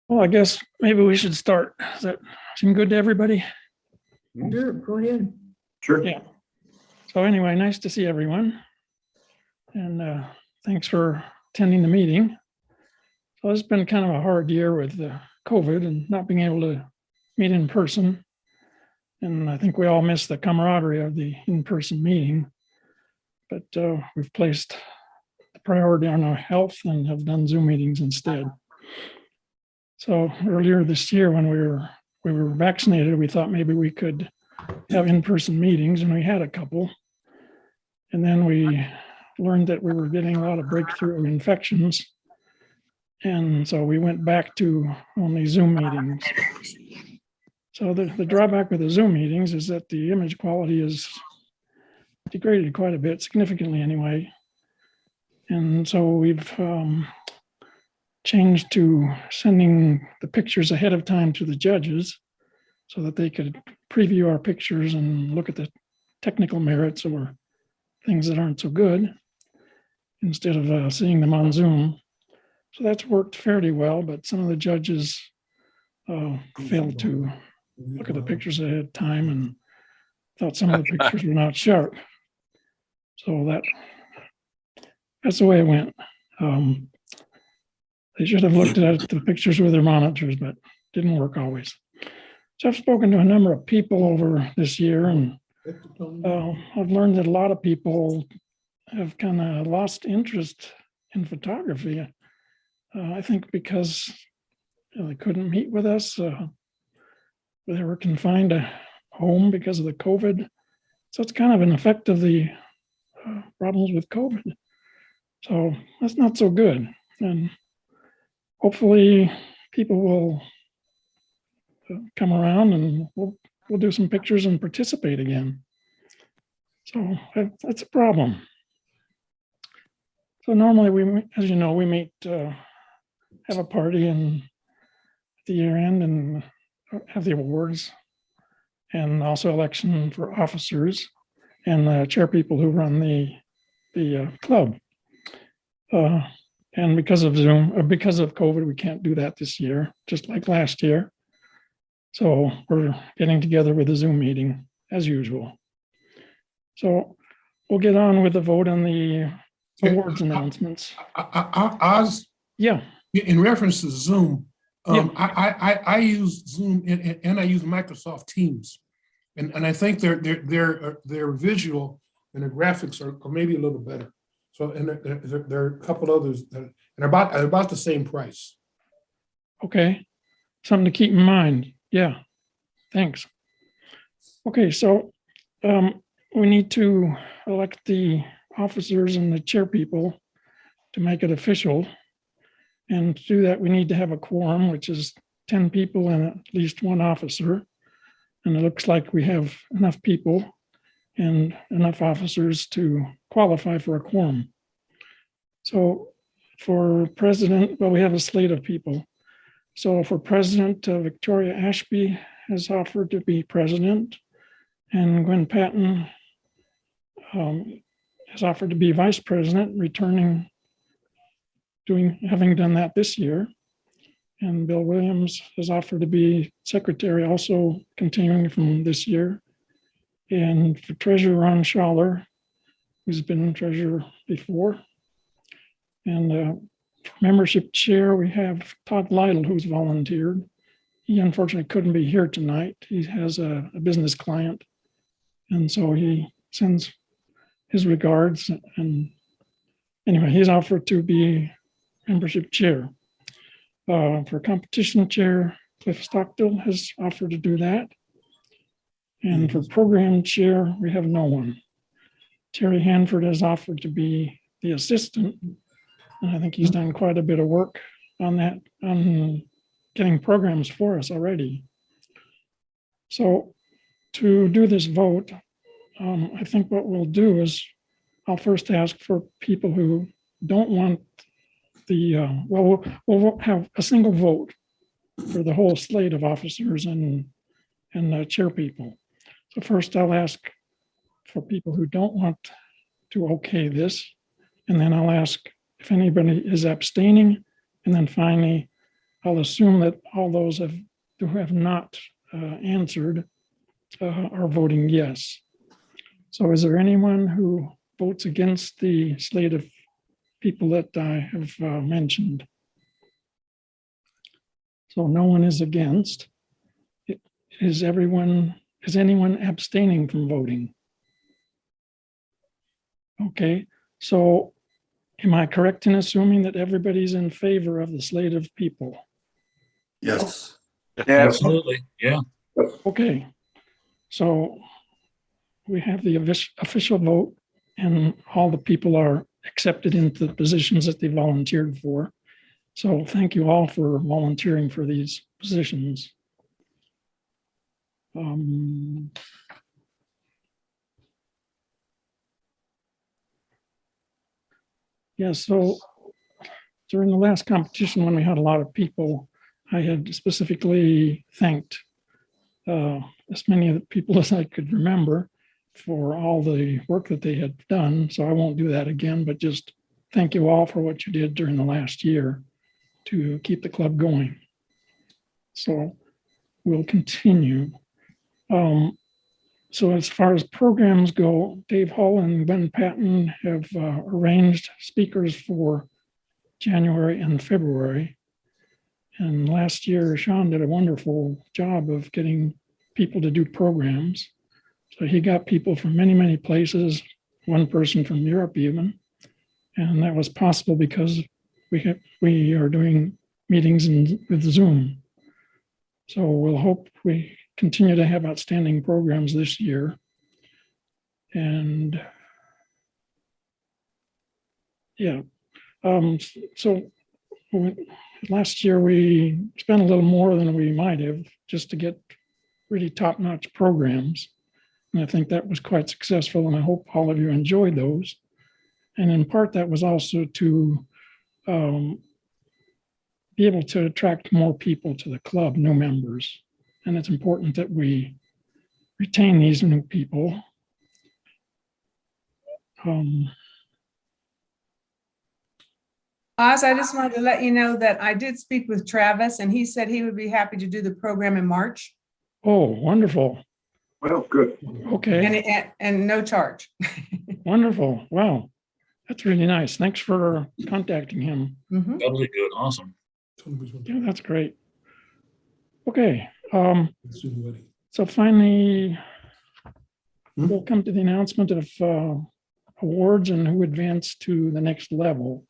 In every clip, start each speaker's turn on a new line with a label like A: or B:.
A: Well, I guess maybe we should start. Does that seem good to everybody?
B: Sure, go ahead.
C: Sure.
A: Yeah. So anyway, nice to see everyone. And thanks for attending the meeting. So it's been kind of a hard year with COVID and not being able to meet in person. And I think we all miss the camaraderie of the in-person meeting. But we've placed the priority on our health and have done Zoom meetings instead. So earlier this year, when we were vaccinated, we thought maybe we could have in-person meetings, and we had a couple. And then we learned that we were getting a lot of breakthrough infections. And so we went back to only Zoom meetings. So the drawback with the Zoom meetings is that the image quality is degraded quite a bit, significantly anyway. And so we've changed to sending the pictures ahead of time to the judges so that they could preview our pictures and look at the technical merits or things that aren't so good instead of seeing them on Zoom. So that's worked fairly well, but some of the judges failed to look at the pictures ahead of time and thought some of the pictures were not sharp. So that's the way it went. They should have looked at the pictures with their monitors, but didn't work always. So I've spoken to a number of people over this year, and I've learned that a lot of people have kind of lost interest in photography. I think because they couldn't meet with us. They were confined to home because of the COVID. So it's kind of an effect of the problems with COVID. So that's not so good. And hopefully people will come around and we'll do some pictures and participate again. So that's a problem. So normally as you know, we meet, have a party and at the year end and have the awards and also election for officers and the chair people who run the club. And because of Zoom, or because of COVID, we can't do that this year, just like last year. So we're getting together with a Zoom meeting as usual. So we'll get on with the vote on the awards announcements.
C: Oz,
A: Yeah.
C: in reference to Zoom,
A: Yeah.
C: I use Zoom and I use Microsoft Teams, and I think their visual and their graphics are maybe a little better. So and there are a couple others that are about the same price.
A: Okay. Something to keep in mind. Yeah. Thanks. Okay. So we need to elect the officers and the chair people to make it official. And to do that, we need to have a quorum, which is 10 people and at least one officer. And it looks like we have enough people and enough officers to qualify for a quorum. So for president, well, we have a slate of people. So for president, Victoria Ashby has offered to be president, and Gwen Patton has offered to be vice president, having done that this year. And Bill Williams has offered to be secretary, also continuing from this year. And for treasurer, Ron Schaller, who's been treasurer before. And membership chair, we have Todd Lytle, who's volunteered. He unfortunately couldn't be here tonight. He has a business client. And so he sends his regards. And anyway, he's offered to be membership chair. For competition chair, Cliff Stockdale has offered to do that. And for program chair, we have no one. Terry Hanford has offered to be the assistant. And I think he's done quite a bit of work on that, on getting programs for us already. So to do this vote, I think what we'll do is I'll first ask for people who don't want we'll have a single vote for the whole slate of officers and chair people. So first I'll ask for people who don't want to okay this, and then I'll ask if anybody is abstaining, and then finally I'll assume that all those who have not answered are voting yes. So is there anyone who votes against the slate of people that I have mentioned? So no one is against. Is anyone abstaining from voting? Okay, so am I correct in assuming that everybody's in favor of the slate of people?
D: Yes.
E: Absolutely, yeah.
A: Okay, so we have the official vote and all the people are accepted into the positions that they volunteered for. So thank you all for volunteering for these positions. Yeah, so during the last competition, when we had a lot of people, I had specifically thanked as many of the people as I could remember for all the work that they had done. So I won't do that again, but just thank you all for what you did during the last year to keep the club going. So we'll continue. So as far as programs go, Dave Hull and Ben Patton have arranged speakers for January and February. And last year, Sean did a wonderful job of getting people to do programs. So he got people from many, many places, one person from Europe even. And that was possible because we are doing meetings with Zoom. So we'll hope we continue to have outstanding programs this year. And yeah, so last year we spent a little more than we might have just to get really top-notch programs. And I think that was quite successful, and I hope all of you enjoyed those. And in part, that was also to be able to attract more people to the club, new members. And it's important that we retain these new people.
B: Oz, I just wanted to let you know that I did speak with Travis and he said he would be happy to do the program in March
A: Oh, wonderful.
D: Well, good.
A: Okay,
B: and no charge.
A: wonderful. Wow, that's really nice. Thanks for contacting him.
B: Mhm.
E: Doubly good, awesome.
A: Yeah, that's great. Okay,
C: Soon ready.
A: so finally, we'll come to the announcement of awards and who advanced to the next level.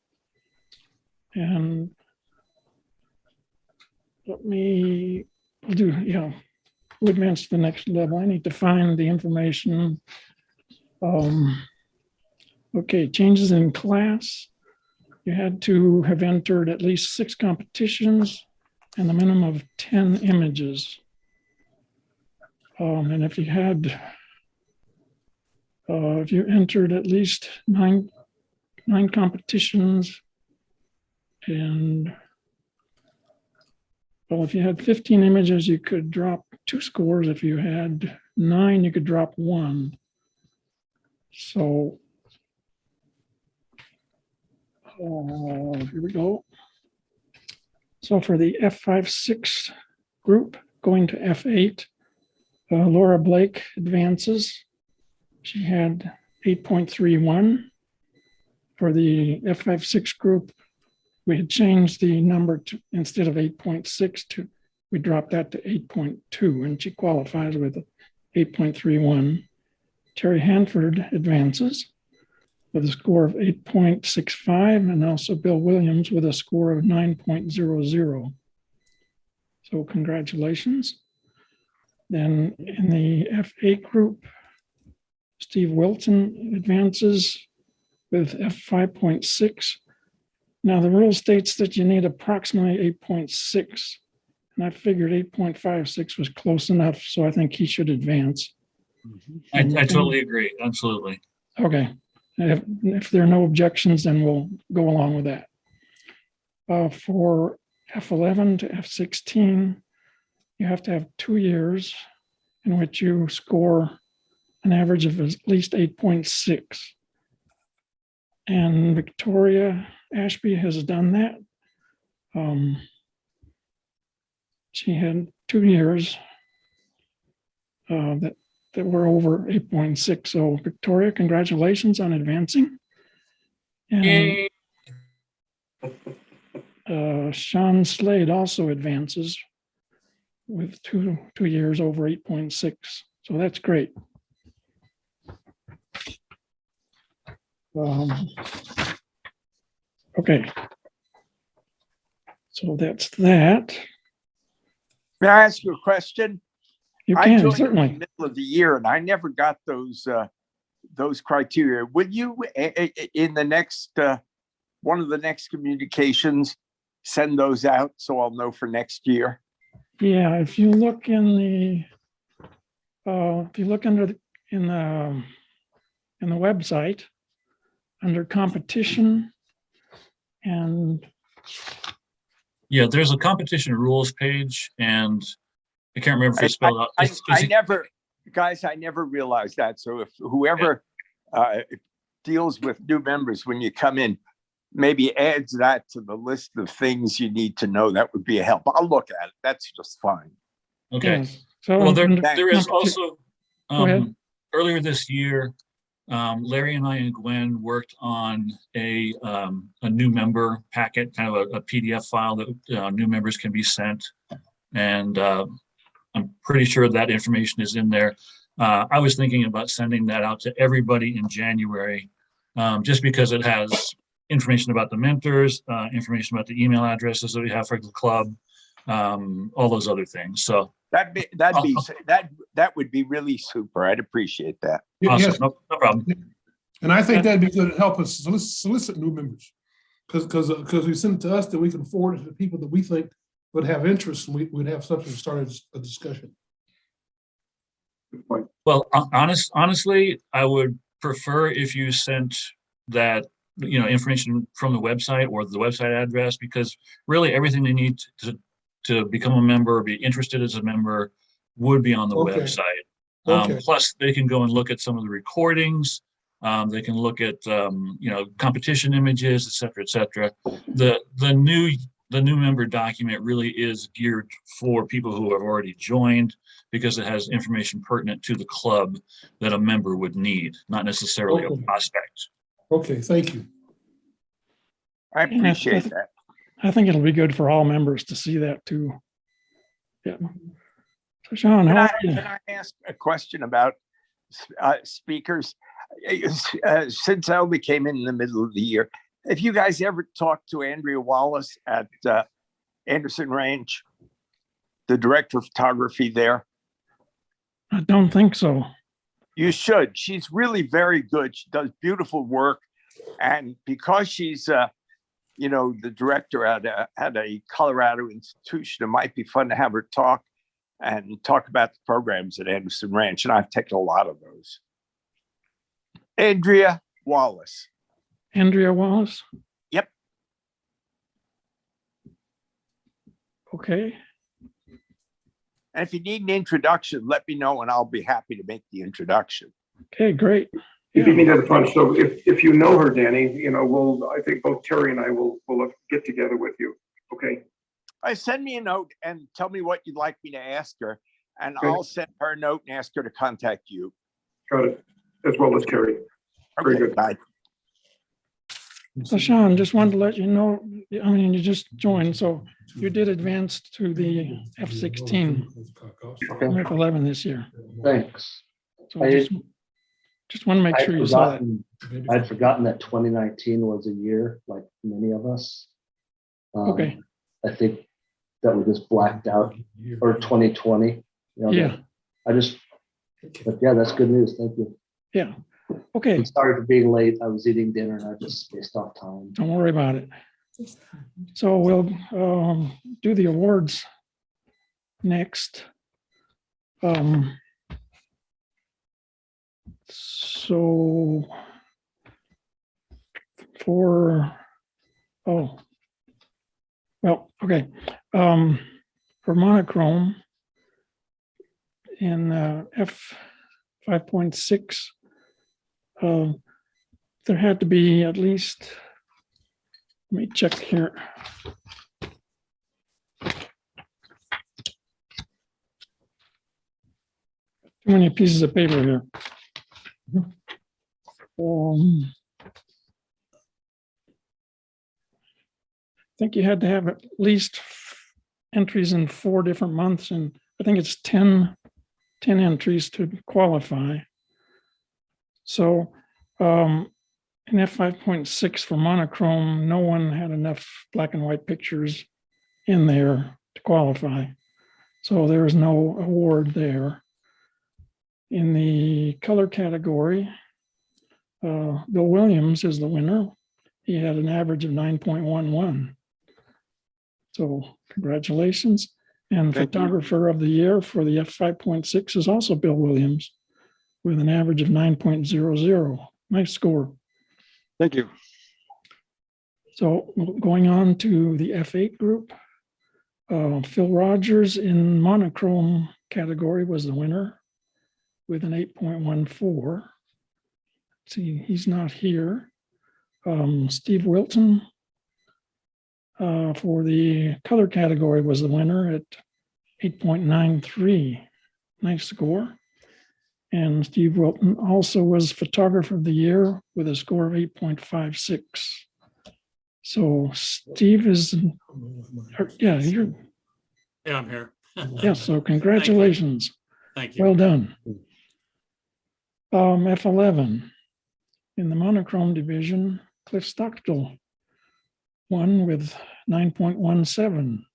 A: And we'll do, who advanced to the next level. I need to find the information. Okay, changes in class. You had to have entered at least 6 competitions and a minimum of 10 images. And if you entered at least nine competitions, and well, if you had 15 images, you could drop 2 scores. If you had 9, you could drop 1. So here we go. So for the F5-6 group, going to F8, Laura Blake advances. She had 8.31. For the F5-6 group, we had changed the number to, instead of 8.6, we dropped that to 8.2, and she qualifies with 8.31. Terry Hanford advances with a score of 8.65, and also Bill Williams with a score of 9.00. So congratulations. Then in the F8 group, Steve Wilson advances with F5.6. Now the rule states that you need approximately 8.6, and I figured 8.56 was close enough, so I think he should advance.
E: I totally agree, absolutely.
A: Okay, if there are no objections, then we'll go along with that. For F11 to F16, you have to have 2 years in which you score an average of at least 8.6. And Victoria Ashby has done that. she had 2 years that were over 8.6. So Victoria, congratulations on advancing. And
E: Yay.
A: Sean Slade also advances with two years over 8.6. So that's great. Okay. So that's that.
F: May I ask you a question?
A: You
F: I
A: can,
F: joined in the
A: certainly.
F: middle of the year and I never got those criteria. Would you, in the next, one of the next communications, send those out so I'll know for next year?
A: Yeah, if you look in the website under competition and
E: Yeah, there's a competition rules page, and I can't remember if it's spelled out.
F: I never, guys, I never realized that. So if whoever deals with new members when you come in, maybe adds that to the list of things you need to know, that would be a help. I'll look at it. That's just fine.
E: Okay.
A: yes. So
E: Well, there is
A: competi-
E: also,
A: Go ahead.
E: earlier this year, Larry and I and Gwen worked on a new member packet, kind of a PDF file that new members can be sent. And I'm pretty sure that information is in there. I was thinking about sending that out to everybody in January, just because it has information about the mentors, information about the email addresses that we have for the club, all those other things. So
F: That would be really super. I'd appreciate that.
E: awesome,
C: Yes,
E: no problem.
C: and I think that'd be good to help us solicit new members. Because we send it to us, that we can forward it to people that we think would have interest, and we'd have something to start a discussion.
D: Good point.
E: Well, honestly, I would prefer if you sent that, information from the website or the website address, because really everything they need to become a member or be interested as a member would be on the
C: Okay.
E: website.
C: Okay.
E: Plus, they can go and look at some of the recordings. They can look at competition images, et cetera, et cetera. The new member document really is geared for people who have already joined, because it has information pertinent to the club that a member would need, not necessarily a
C: Okay.
E: prospect.
C: Okay, thank you.
F: I appreciate that.
A: I think it'll be good for all members to see that too. Yeah. So Sean,
F: Can
A: how
F: I,
A: are you?
F: can I ask a question about speakers? Since I only came in the middle of the year, have you guys ever talked to Andrea Wallace at Anderson Ranch, the director of photography there?
A: I don't think so.
F: You should. She's really very good. She does beautiful work. And because she's, the director at a Colorado institution, it might be fun to have her talk about the programs at Anderson Ranch. And I've taken a lot of those. Andrea Wallace.
A: Andrea Wallace?
F: Yep.
A: Okay.
F: And if you need an introduction, let me know and I'll be happy to make the introduction.
A: Okay, great.
D: You beat me to the punch. So if you know her, Danny, I think both Terry and I will get together with you. Okay.
F: Send me a note and tell me what you'd like me to ask her, and
D: Okay.
F: I'll send her a note and ask her to contact you.
D: Got it. As well as Terry. Very
F: Okay,
D: good.
F: bye.
A: So Sean, just wanted to let you know, you just joined, so you did advance to the F-16, F-11 this year.
G: Thanks.
A: So just want to make sure you saw that.
G: I'd forgotten that 2019 was a year, like many of us.
A: Okay.
G: I think that we just blacked out, or 2020.
A: Yeah.
G: But yeah, that's good news. Thank you.
A: Yeah. Okay.
G: I'm sorry for being late. I was eating dinner and I just spaced off time.
A: Don't worry about it. So we'll do the awards next. So okay. For monochrome in F 5.6, there had to be at least, let me check here. too many pieces of paper here. I think you had to have at least entries in 4 different months, and I think it's 10 entries to qualify. So in F5.6 for monochrome, no one had enough black and white pictures in there to qualify. So there is no award there. In the color category, Bill Williams is the winner. He had an average of 9.11. So congratulations. And
F: Thank you.
A: photographer of the year for the F5.6 is also Bill Williams with an average of 9.00. Nice score.
F: Thank you.
A: So going on to the F8 group, Phil Rogers in monochrome category was the winner with an 8.14. See, he's not here. Steve Wilton for the color category was the winner at 8.93. Nice score. And Steve Wilton also was photographer of the year with a score of 8.56. So Steve is, yeah, you're,
H: Yeah, I'm here.
A: yeah, so congratulations.
H: Thank you.
A: Well done. F11 in the monochrome division, Cliff Stockstill won with 9.17.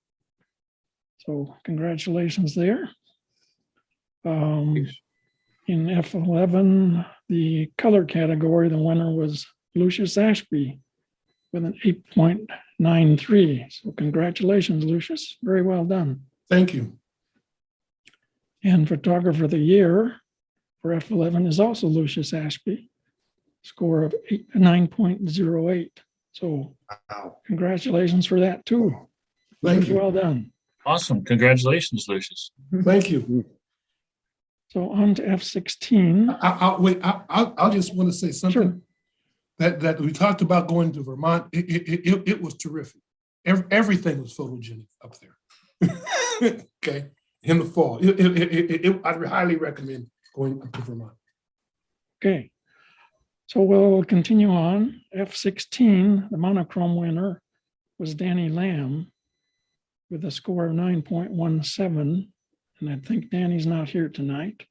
A: So congratulations there. In F11, the color category, the winner was Lucius Ashby with an 8.93. So congratulations, Lucius. Very well done.
C: Thank you.
A: And photographer of the year for F11 is also Lucius Ashby, score of 9.08. So congratulations for that too.
C: Thank you.
A: Well done.
E: Awesome. Congratulations, Lucius.
C: Thank you.
A: So on to F16.
C: I'll just want to say something.
A: Sure.
C: That we talked about going to Vermont. It was terrific. Everything was photogenic up there. Okay, in the fall. I'd highly recommend going up to Vermont.
A: Okay. So we'll continue on. F16, the monochrome winner was Danny Lamb with a score of 9.17. And I think Danny's not here tonight.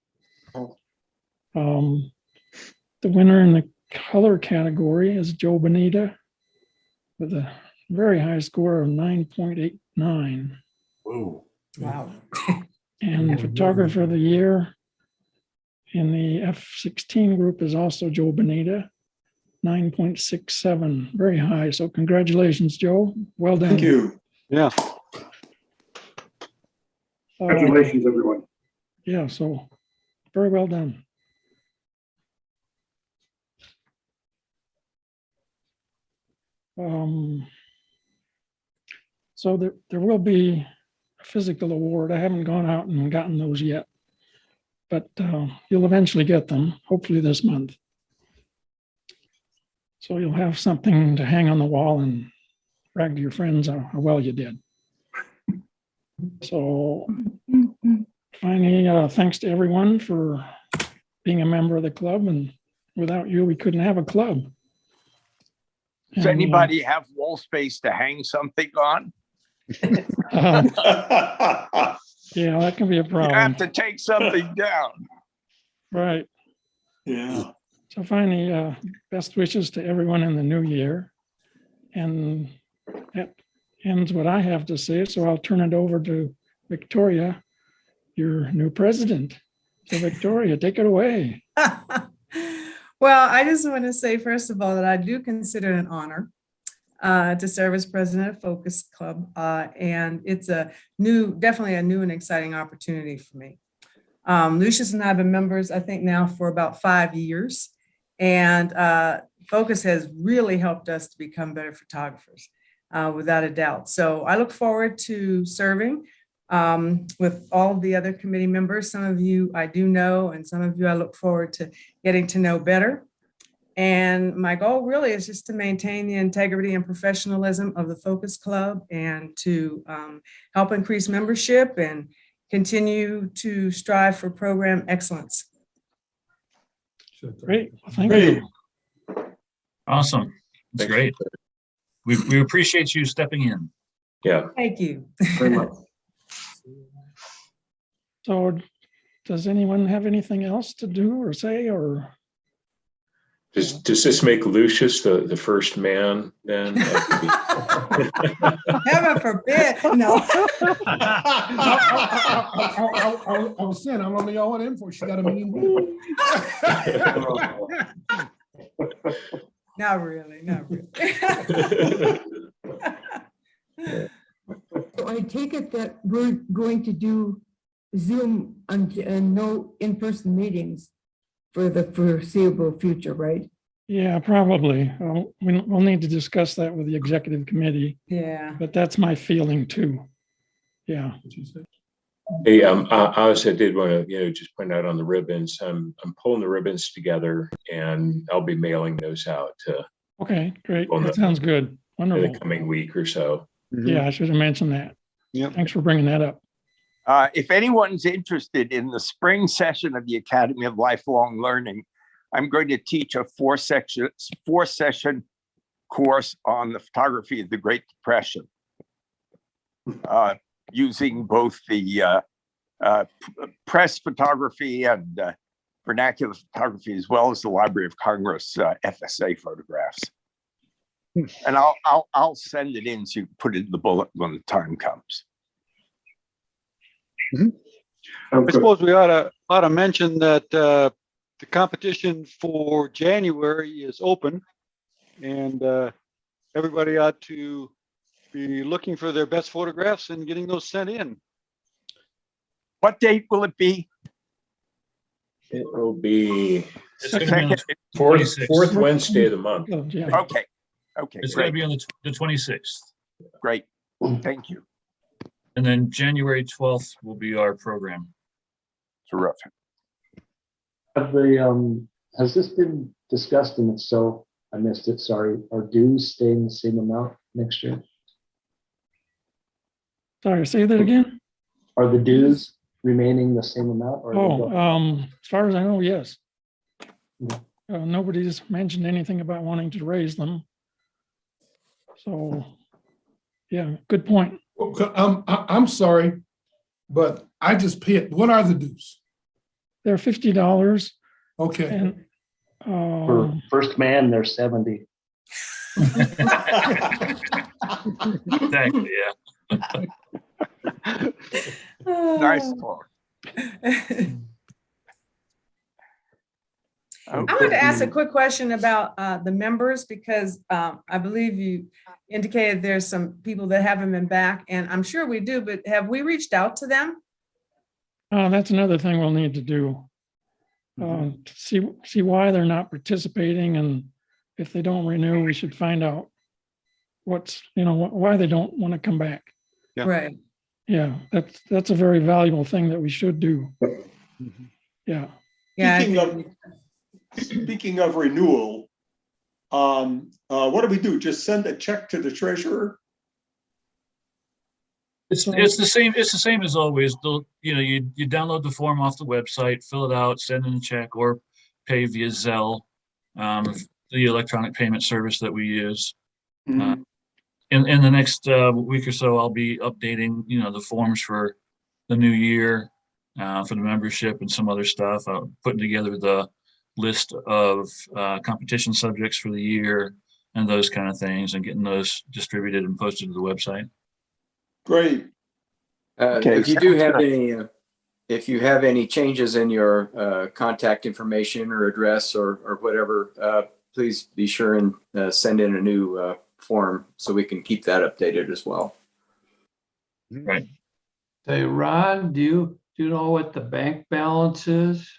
A: The winner in the color category is Joe Bonita with a very high score of 9.89.
C: Whoa.
B: Wow.
A: And photographer of the year in the F16 group is also Joe Bonita, 9.67, very high. So congratulations, Joe. Well done.
D: Thank you.
F: Yeah.
D: Congratulations, everyone.
A: Yeah, so very well done. So there will be a physical award. I haven't gone out and gotten those yet, but you'll eventually get them, hopefully this month. So you'll have something to hang on the wall and brag to your friends how well you did. So finally, thanks to everyone for being a member of the club. And without you, we couldn't have a club.
F: Does
A: And,
F: anybody have wall space to hang something on?
A: yeah, that can be a
F: You
A: problem.
F: have to take something down.
A: Right.
I: Yeah.
A: So finally, best wishes to everyone in the new year. And that ends what I have to say. So I'll turn it over to Victoria, your new president. So Victoria, take it away.
B: Well, I just want to say, first of all, that I do consider it an honor to serve as president of Focus Club. And it's definitely a new and exciting opportunity for me. Lucius and I have been members, I think now for about 5 years. And Focus has really helped us to become better photographers, without a doubt. So I look forward to serving with all of the other committee members. Some of you I do know, and some of you I look forward to getting to know better. And my goal really is just to maintain the integrity and professionalism of the Focus Club and to help increase membership and continue to strive for program excellence.
A: Great. Well, thank you.
E: Awesome. That's
H: Thanks.
E: great. We appreciate you stepping in.
H: Yeah.
B: Thank you.
G: Very much.
A: So does anyone have anything else to do or say, or?
H: Does this make Lucius the first man then?
B: Heaven forbid. No.
C: I was saying, how long do y'all want in for? She got a meeting.
B: Not really. Not really.
I: So I take it that we're going to do Zoom and no in-person meetings for the foreseeable future, right?
A: Yeah, probably. We'll need to discuss that with the executive committee,
B: Yeah.
A: but that's my feeling too. Yeah.
H: Hey, I also did want to, just point out on the ribbons, I'm pulling the ribbons together and I'll be mailing those out
A: Okay, great.
H: Well,
A: That sounds good.
H: in
A: Wonderful.
H: the coming week or so.
A: Yeah, I should have mentioned that.
J: Yep.
A: Thanks for bringing that up.
F: If anyone's interested in the spring session of the Academy of Lifelong Learning, I'm going to teach a four-session course on the photography of the Great Depression, using both the press photography and vernacular photography, as well as the Library of Congress FSA photographs. And I'll send it in so you can put it in the bullet when the time comes.
J: I suppose we ought to mention that the competition for January is open, and everybody ought to be looking for their best photographs and getting those sent in.
F: What date will it be?
H: It will be
E: It's going to be on the
H: fourth
E: 26th.
H: Wednesday of the month.
A: Oh, yeah.
F: Okay. Okay,
E: It's going to
F: great,
E: be on the 26th.
F: great. Thank you.
E: And then January 12th will be our program.
F: Terrific.
G: Has this been discussed, and if so, I missed it, sorry, are dues staying the same amount next year?
A: Sorry, say that again?
G: Are the dues remaining the same amount? Or are they going-
A: As far as I know, yes.
G: Yeah.
A: Nobody's mentioned anything about wanting to raise them. So, yeah, good point.
C: Okay, I'm sorry, but I just paid, what are the dues?
A: They're $50
C: Okay,
A: and
G: For first man, they're 70.
E: Exactly, yeah.
F: Nice talk.
B: I wanted to ask a quick question about the members, because I believe you indicated there's some people that haven't been back, and I'm sure we do, but have we reached out to them?
A: that's another thing we'll need to do. To see why they're not participating, and if they don't renew, we should find out why they don't want to come back.
J: Yeah.
B: Right.
A: Yeah, that's a very valuable thing that we should do. Yeah.
B: Yeah.
K: Speaking of renewal, what do we do? Just send a check to the treasurer?
E: It's the same as always. You download the form off the website, fill it out, send in a check, or pay via Zelle, the electronic payment service that we use.
K: Mhm.
E: In the next week or so, I'll be updating the forms for the new year, for the membership and some other stuff. Putting together the list of competition subjects for the year and those kind of things, and getting those distributed and posted to the website.
K: Great.
F: Okay,
L: If you do
F: sounds
L: have
F: good.
L: any, if you have any changes in your contact information or address or whatever, please be sure and send in a new form so we can keep that updated as well.
E: Right.
M: Say, Ron, do you know what the bank balance is?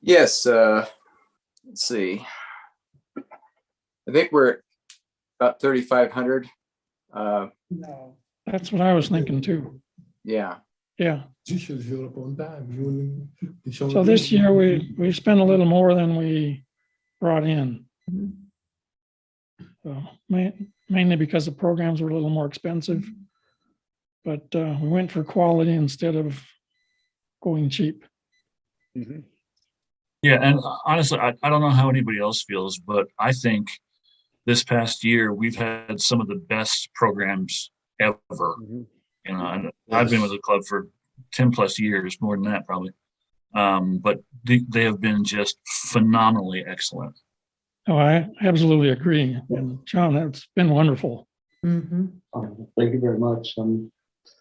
L: Yes, let's see. I think we're at about 3,500.
B: No.
A: That's what I was thinking too.
L: Yeah.
A: Yeah.
C: you should have showed up on time.
A: So this year we spent a little more than we brought in. So mainly because the programs were a little more expensive. but we went for quality instead of going cheap.
E: Yeah, and honestly, I don't know how anybody else feels, but I think this past year we've had some of the best programs ever. You know, and I've been with the club for 10 plus years, more than that probably. But they have been just phenomenally excellent.
A: Oh, I absolutely agree. And John, that's been wonderful.
B: Mm-hmm.
G: Thank you very much. I'm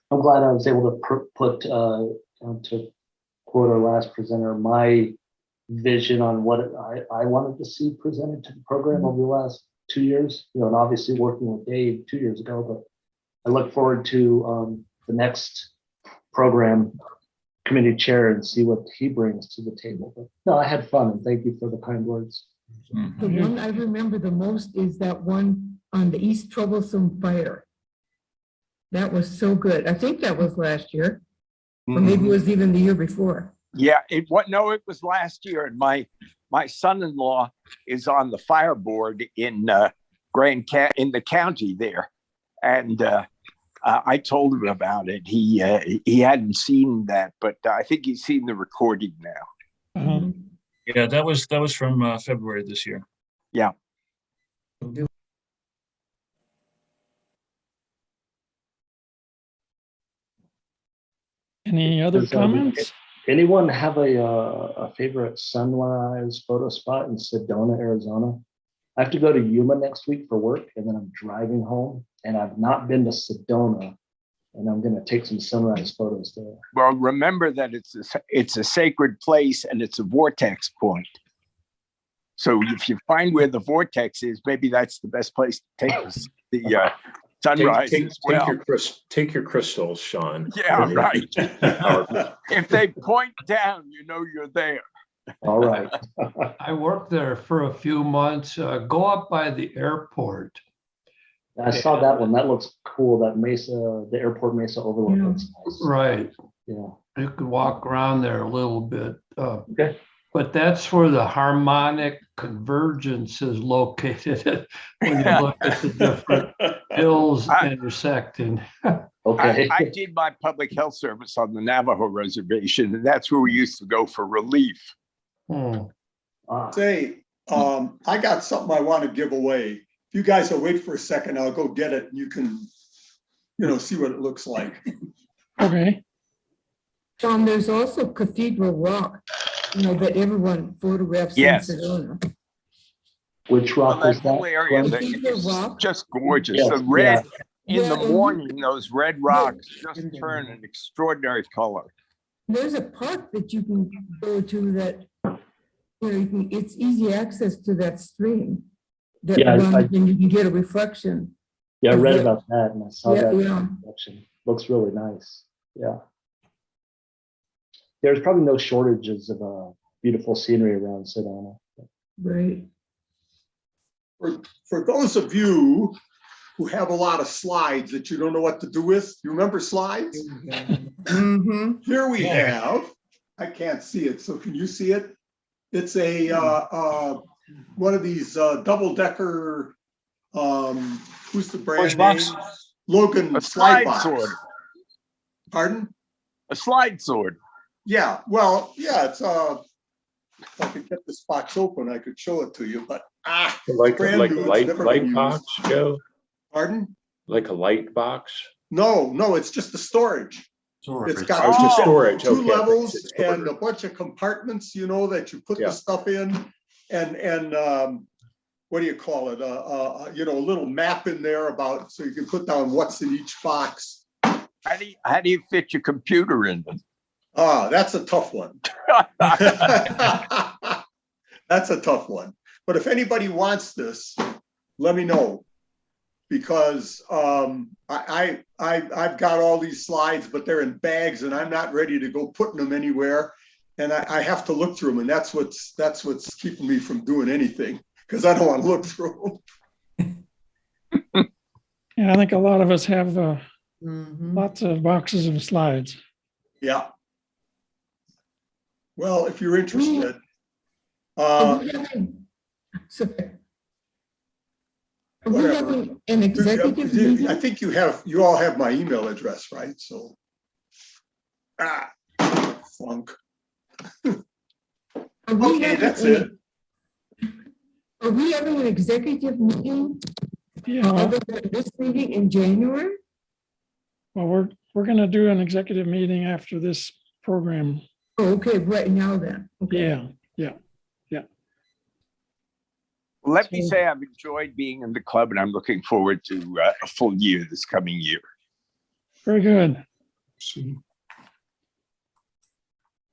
G: glad I was able to put, to quote our last presenter, my vision on what I wanted to see presented to the program over the last 2 years. You know, and obviously working with Dave 2 years ago, but I look forward to the next program committee chair and see what he brings to the table. But no, I had fun, and thank you for the kind words.
I: The one I remember the most is that one on the East Troublesome Fire. That was so good. I think that was last year, or maybe it was even the year before.
F: Yeah, it was last year, and my son-in-law is on the fire board in in the county there, and I told him about it. He hadn't seen that, but I think he's seen the recording now.
E: Yeah, that was from February this year.
F: Yeah.
A: Any other comments?
G: Anyone have a favorite sunrise photo spot in Sedona, Arizona? I have to go to Yuma next week for work, and then I'm driving home, and I've not been to Sedona, and I'm going to take some sunrise photos there.
F: Well, remember that it's a sacred place, and it's a vortex point. So if you find where the vortex is, maybe that's the best place to take the sunrise as well.
H: Take your crystals, Sean.
F: Yeah, right. If they point down, you know you're there.
G: All right.
M: I worked there for a few months. Go up by the airport.
G: I saw that one. That looks cool. That Mesa, the airport Mesa overlook.
M: Yeah.
G: Looks nice.
M: Right.
G: Yeah.
M: You could walk around there a little bit.
G: Okay.
M: But that's where the harmonic convergence is located when you look at the different hills intersecting.
G: Okay.
F: I did my public health service on the Navajo reservation, and that's where we used to go for relief.
K: Say, I got something I want to give away. If you guys will wait for a second, I'll go get it. And you can, see what it looks like.
A: Okay.
I: Tom, there's also Cathedral Rock, that everyone photographs in Sedona.
G: Which rock is that?
F: Whole area is just gorgeous.
G: Yes,
F: The red in the
I: and
F: morning, those red rocks just turn an extraordinary color.
I: There's a park that you can go to that, it's easy access to that stream. That runs and you can get a reflection.
G: Yeah, I read about that, and I saw that
I: Yeah.
G: reflection. Looks really nice. Yeah. There's probably no shortages of beautiful scenery around Sedona.
I: Right.
K: For those of you who have a lot of slides that you don't know what to do with, you remember slides?
B: Mm-hmm.
K: Here we have, I can't see it, so can you see it? It's a one of these double-decker, who's the brand name? Logan
F: A
K: slide
F: slide
K: box.
F: sword.
K: Pardon?
F: A slide sword.
K: Yeah, well, yeah, it's if I could get this box open, I could show it to you, but
H: like
K: brand
H: a
K: new, it's
H: light
K: never been
H: box,
K: used.
H: Joe?
K: Pardon?
H: Like a light box?
K: No, it's just the storage. It's got
H: Oh, just storage.
K: two
H: Okay.
K: levels
H: It's
K: and
H: storage.
K: a bunch of compartments, that you put
H: Yeah.
K: the stuff in, and what do you call it? A little map in there about, so you can put down what's in each box.
F: How do you fit your computer in them?
K: That's a tough one. That's a tough one. But if anybody wants this, let me know. Because I've got all these slides, but they're in bags, and I'm not ready to go putting them anywhere. And I have to look through them, and that's what's keeping me from doing anything, because I don't want to look through them.
A: Yeah, I think a lot of us have
B: Mm-hmm.
A: lots of boxes of slides.
K: Yeah. Well, if you're interested,
I: Sorry. Are we
K: Whatever.
I: having an executive meeting?
K: I think you all have my email address, right? So. Flunk.
I: Are we
K: Okay,
I: having
K: that's
I: an-
K: it.
I: Are we having an executive meeting
A: Yeah, well,
I: other than this meeting in January?
A: we're going to do an executive meeting after this program.
I: Oh, okay, right now then. Okay.
A: Yeah,
F: Let me
A: So-
F: say I've enjoyed being in the club and I'm looking forward to a full year this coming year.
A: very good.
C: See.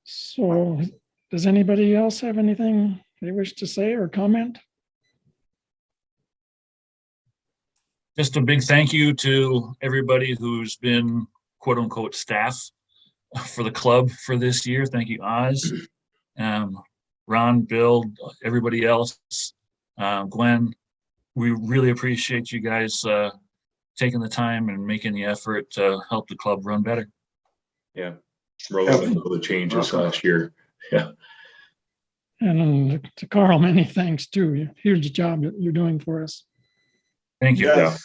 A: So does anybody else have anything they wish to say or comment?
E: Just a big thank you to everybody who's been quote unquote staff for the club for this year. Thank you, Oz, Ron, Bill, everybody else, Gwen. We really appreciate you guys taking the time and making the effort to help the club run better.
H: Yeah, rolling with all the changes last year. Yeah.
A: And to Carl, many thanks too. Huge job that you're doing for us.
E: Thank you.
K: Yes.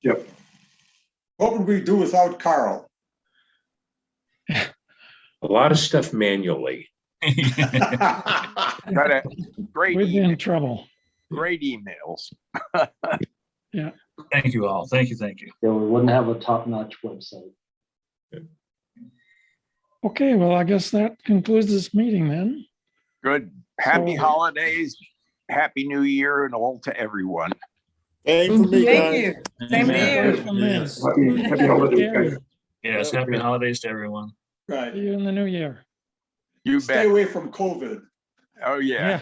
K: Yep. What would we do without Carl?
H: A lot of stuff manually.
F: Got a great,
A: We'd be in trouble.
F: great emails.
A: Yeah.
E: Thank you all. Thank you. Thank you.
G: Yeah, we wouldn't have a top-notch website.
A: Okay, well, I guess that concludes this meeting then.
F: Good. Happy
A: So-
F: holidays, happy new year and all to everyone.
B: Thank you. Same to
E: Amen.
B: you.
A: From me.
D: Happy holidays, guys.
E: Yes, happy holidays to everyone.
K: Right.
A: See you in the new year.
F: You
K: Stay
F: bet.
K: away from COVID.
F: Oh, yeah.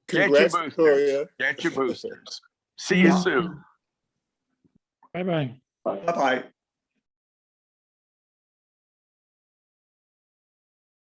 F: Get your
N: Congrats,
F: boosters.
N: Victoria.
F: Get your boosters. See you soon.
A: Bye-bye.
K: Bye-bye.